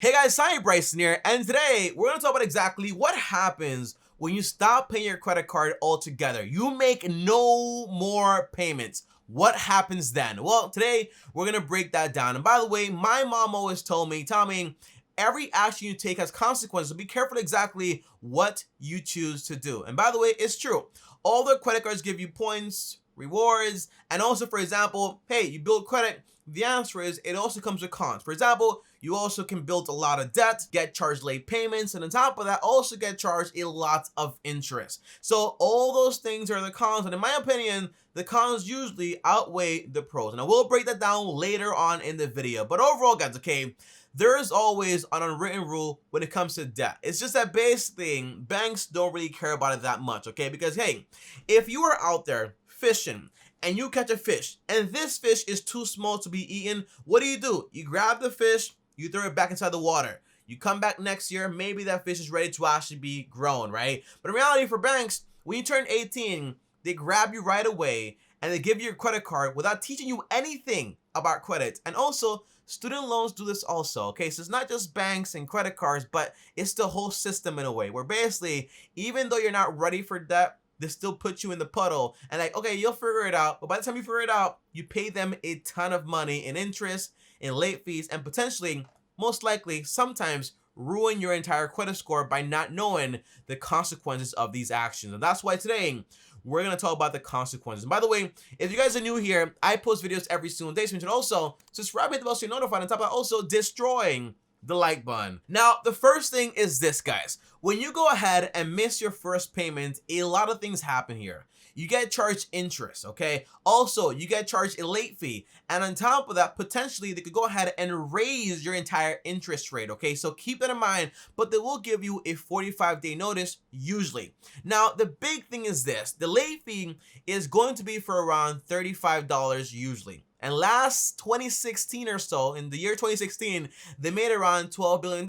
Hey guys, TommyBryson here, and today we're going to talk about exactly what happens when you stop paying your credit card altogether. You make no more payments. What happens then? Well, today we're going to break that down. And by the way, my mom always told me, Tommy, every action you take has consequences. So be careful exactly what you choose to do. And by the way, it's true. All the credit cards give you points, rewards, and also, for example, hey, you build credit. The answer is it also comes with cons. For example, you also can build a lot of debt, get charged late payments, and on top of that, also get charged a lot of interest. So all those things are the cons, and in my opinion, the cons usually outweigh the pros. And I will break that down later on in the video. But overall, guys, okay, there is always an unwritten rule when it comes to debt. It's just that basically banks don't really care about it that much, okay? Because hey, if you are out there fishing and you catch a fish and this fish is too small to be eaten, what do? You grab the fish, you throw it back inside the water. You come back next year, maybe that fish is ready to actually be grown, right? But in reality, for banks, when you turn 18, they grab you right away and they give you a credit card without teaching you anything about credit. And also, student loans do this also, okay? So it's not just banks and credit cards, but it's the whole system in a way where basically, even though you're not ready for debt, they still put you in the puddle and like, okay, you'll figure it out. But by the time you figure it out, you pay them a ton of money in interest, in late fees, and potentially, most likely, sometimes ruin your entire credit score by not knowing the consequences of these actions. And that's why today, we're going to talk about the consequences. And by the way, if you guys are new here, I post videos every single day, so you should also subscribe, hit the bell so you're notified, on top of that, also destroying the like button. Now, the first thing is this, guys. When you go ahead and miss your first payment, a lot of things happen here. You get charged interest, okay? Also, you get charged a late fee. And on top of that, potentially, they could go ahead and raise your entire interest rate, okay? So keep that in mind, but they will give you a 45-day notice, usually. Now, the big thing is this. The late fee is going to be for around $35 usually. And last 2016 or so, in the year 2016, they made around $12 billion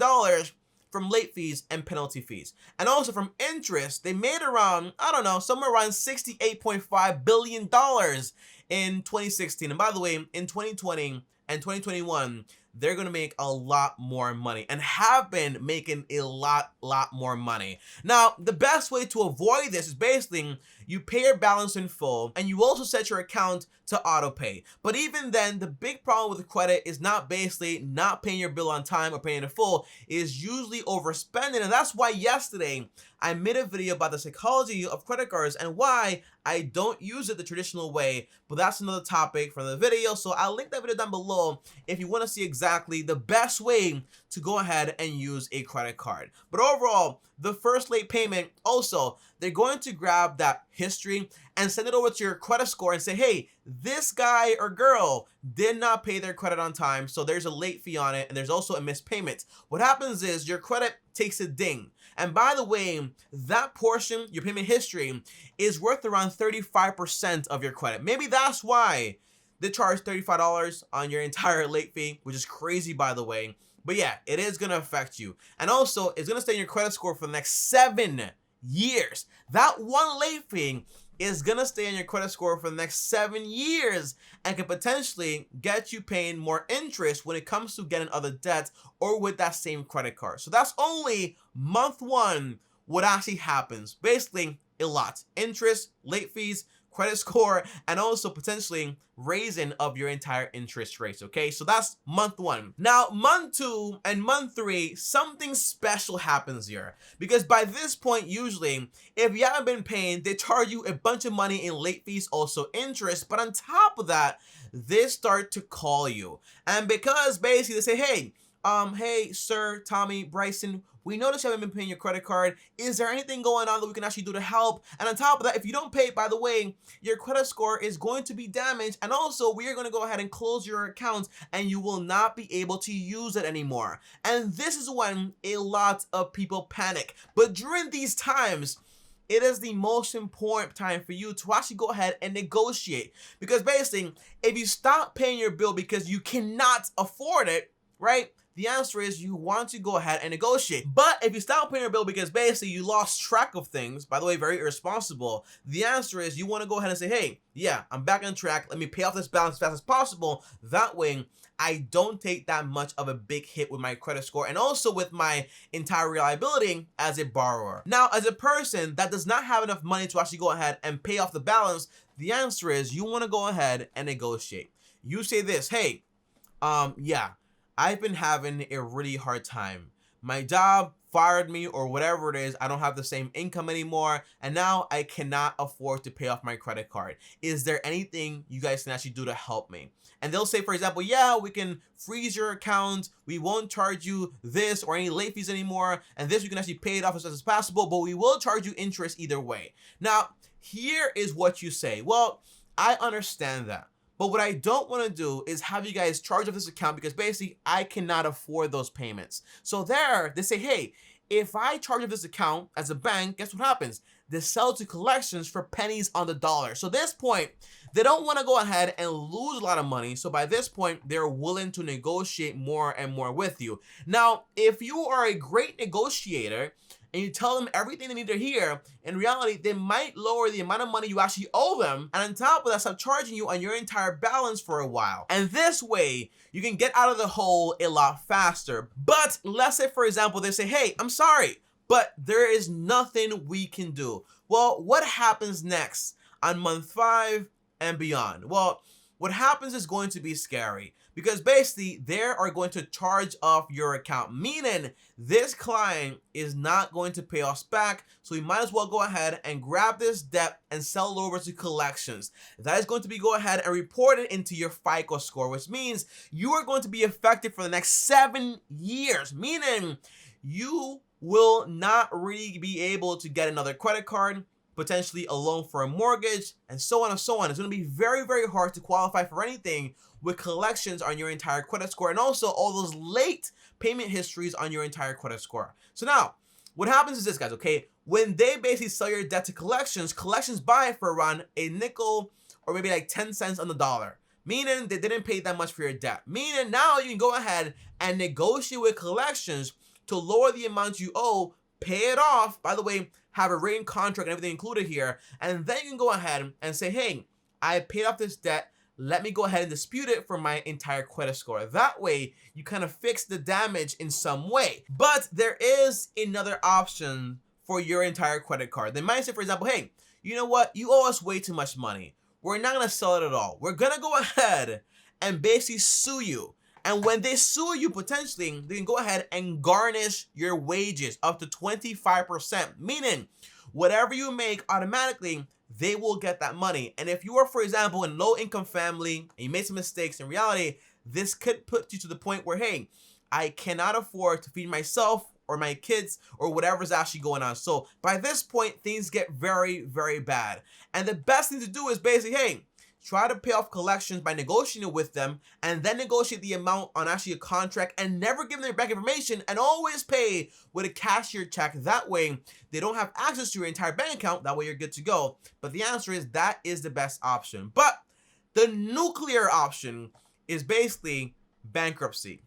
from late fees and penalty fees. And also from interest, they made around, I don't know, somewhere around $68.5 billion in 2016. And by the way, in 2020 and 2021, they're going to make a lot more money and have been making a lot more money. Now, the best way to avoid this is basically you pay your balance in full and you also set your account to auto pay. But even then, the big problem with credit is not basically not paying your bill on time or paying it full, it is usually overspending. And that's why yesterday I made a video about the psychology of credit cards and why I don't use it the traditional way, but that's another topic from the video. So I'll link that video down below if you want to see exactly the best way to go ahead and use a credit card. But overall, the first late payment, also, they're going to grab that history and send it over to your credit score and say, hey, this guy or girl did not pay their credit on time, so there's a late fee on it, and there's also a missed payment. What happens is your credit takes a ding. And by the way, that portion, your payment history, is worth around 35% of your credit. Maybe that's why they charge $35 on your entire late fee, which is crazy, by the way. But yeah, it is going to affect you. And also, it's going to stay in your credit score for the next 7 years. That one late fee is going to stay in your credit score for the next 7 years and can potentially get you paying more interest when it comes to getting other debts or with that same credit card. So that's only month 1 what actually happens. Basically, a lot. Interest, late fees, credit score, and also potentially raising of your entire interest rates, okay? So that's month 1. Now, month 2 and month 3, something special happens here. Because by this point, usually, if you haven't been paying, they charge you a bunch of money in late fees, also interest, but on top of that, they start to call you. And because basically they say, hey, sir, TommyBryson, we noticed you haven't been paying your credit card. Is there anything going on that we can actually do to help? And on top of that, if you don't pay, by the way, your credit score is going to be damaged. And also, we are going to go ahead and close your account and you will not be able to use it anymore. And this is when a lot of people panic. But during these times, it is the most important time for you to actually go ahead and negotiate. Because basically, if you stop paying your bill because you cannot afford it, right? The answer is you want to go ahead and negotiate. But if you stop paying your bill because basically you lost track of things, by the way, very irresponsible, the answer is you want to go ahead and say, hey, yeah, I'm back on track. Let me pay off this balance as fast as possible. That way, I don't take that much of a big hit with my credit score and also with my entire reliability as a borrower. Now, as a person that does not have enough money to actually go ahead and pay off the balance, the answer is you want to go ahead and negotiate. You say this, hey, yeah, I've been having a really hard time. My job fired me or whatever it is. I don't have the same income anymore. And now I cannot afford to pay off my credit card. Is there anything you guys can actually do to help me? And they'll say, for example, yeah, we can freeze your account. We won't charge you this or any late fees anymore. And this, you can actually pay it off as fast as possible, but we will charge you interest either way. Now, here is what you say. Well, I understand that. But what I don't want to do is have you guys charge off this account because basically I cannot afford those payments. So there, they say, hey, if I charge off this account as a bank, guess what happens? They sell to collections for pennies on the dollar. So at this point, they don't want to go ahead and lose a lot of money. So by this point, they're willing to negotiate more and more with you. Now, if you are a great negotiator, and you tell them everything they need to hear, in reality, they might lower the amount of money you actually owe them, and on top of that, stop charging you on your entire balance for a while. And this way, you can get out of the hole a lot faster. But let's say, for example, they say, hey, I'm sorry, but there is nothing we can do. Well, what happens next on month 5 and beyond? Well, what happens is going to be scary because basically they are going to charge off your account, meaning this client is not going to pay us back. So we might as well go ahead and grab this debt and sell it over to collections. That is going to be go ahead and report it into your FICO score, which means you are going to be affected for the next 7 years, meaning you will not really be able to get another credit card, potentially a loan for a mortgage, and so on and so on. It's going to be very, very hard to qualify for anything with collections on your entire credit score and also all those late payment histories on your entire credit score. So now, what happens is this, guys, okay? When they basically sell your debt to collections, collections buy it for around a nickel or maybe like 10 cents on the dollar, meaning they didn't pay that much for your debt. Meaning now you can go ahead and negotiate with collections to lower the amount you owe, pay it off, by the way, have a written contract and everything included here, and then you can go ahead and say, hey, I paid off this debt, let me go ahead and dispute it for my entire credit score. That way, you kind of fix the damage in some way. But there is another option for your entire credit card. They might say, for example, hey, you know what? You owe us way too much money. We're not going to sell it at all. We're going to go ahead and basically sue you. And when they sue you, potentially, they can go ahead and garnish your wages up to 25%, meaning whatever you make automatically, they will get that money. And if you are, for example, in low-income family and you made some mistakes, in reality, this could put you to the point where, hey, I cannot afford to feed myself or my kids or whatever's actually going on. So by this point, things get very, very bad. And the best thing to do is basically, hey, try to pay off collections by negotiating with them and then negotiate the amount on actually a contract and never give them their bank information and always pay with a cashier check. That way, they don't have access to your entire bank account. That way, you're good to go. But the answer is that is the best option. But the nuclear option is basically bankruptcy.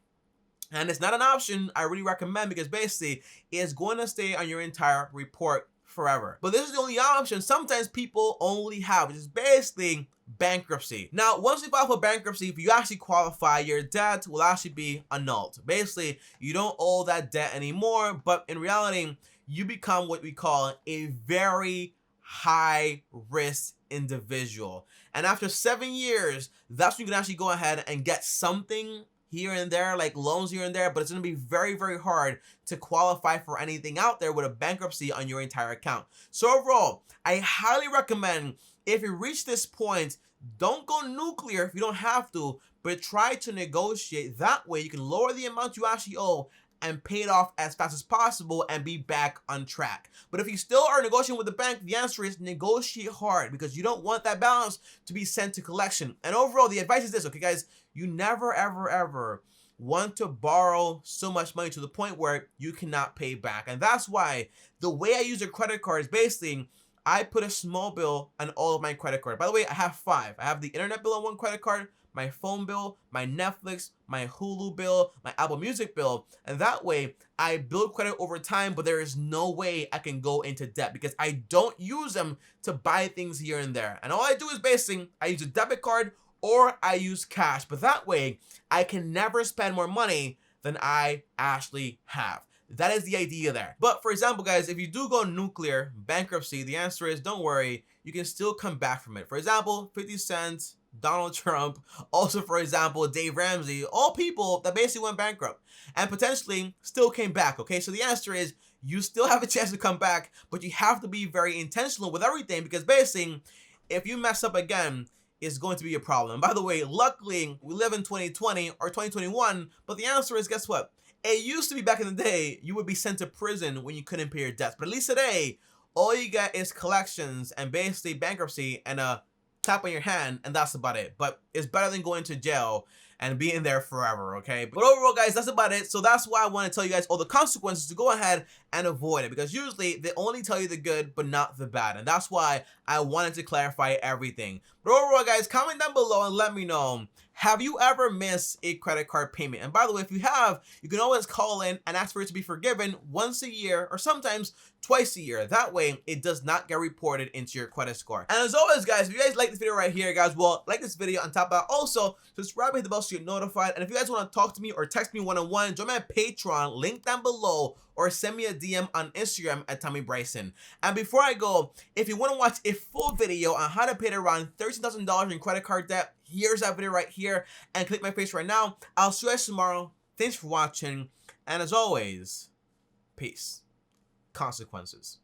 And it's not an option I really recommend because basically it's going to stay on your entire report forever. But this is the only option sometimes people only have, which is basically bankruptcy. Now, once you file for bankruptcy, if you actually qualify, your debt will actually be annulled. Basically, you don't owe that debt anymore, but in reality, you become what we call a very high risk individual. And after 7 years, that's when you can actually go ahead and get something here and there, like loans here and there, but it's going to be very, very hard to qualify for anything out there with a bankruptcy on your entire account. So overall, I highly recommend if you reach this point, don't go nuclear if you don't have to, but try to negotiate. That way you can lower the amount you actually owe and pay it off as fast as possible and be back on track. But if you still are negotiating with the bank, the answer is negotiate hard because you don't want that balance to be sent to collection. And overall, the advice is this, okay, guys? You never, ever, ever want to borrow so much money to the point where you cannot pay back. And that's why the way I use a credit card is basically I put a small bill on all of my credit cards. By the way, I have 5. I have the internet bill on one credit card, my phone bill, my Netflix, my Hulu bill, my Apple Music bill, and that way I build credit over time, but there is no way I can go into debt because I don't use them to buy things here and there. And all I do is basically I use a debit card or I use cash, but that way I can never spend more money than I actually have. That is the idea there. But for example, guys, if you do go nuclear, bankruptcy, the answer is don't worry, you can still come back from it. For example, 50 Cent, Donald Trump, also for example, Dave Ramsey, all people that basically went bankrupt and potentially still came back, okay? So the answer is you still have a chance to come back, but you have to be very intentional with everything because basically, if you mess up again, it's going to be a problem. And by the way, luckily, we live in 2020 or 2021, but the answer is, guess what? It used to be back in the day, you would be sent to prison when you couldn't pay your debts. But at least today, all you get is collections and basically bankruptcy and a tap on your hand, and that's about it. But it's better than going to jail and being there forever, okay? But overall, guys, that's about it. So that's why I want to tell you guys all the consequences to go ahead and avoid it, because usually they only tell you the good but not the bad, and that's why I wanted to clarify everything. But overall, guys, comment down below and let me know, have you ever missed a credit card payment? And by the way, if you have, you can always call in and ask for it to be forgiven once a year or sometimes twice a year. That way, it does not get reported into your credit score. And as always, guys, if you guys like this video right here, guys, well, like this video. On top of that, also subscribe and hit the bell so you're notified. And if you guys want to talk to me or text me one-on-one, join my Patreon, link down below, or send me a DM on Instagram at TommyBryson. And before I go, if you want to watch a full video on how to pay around $13,000 in credit card debt, here's that video right here, and click my face right now. I'll see you guys tomorrow. Thanks for watching, and as always, peace. Consequences.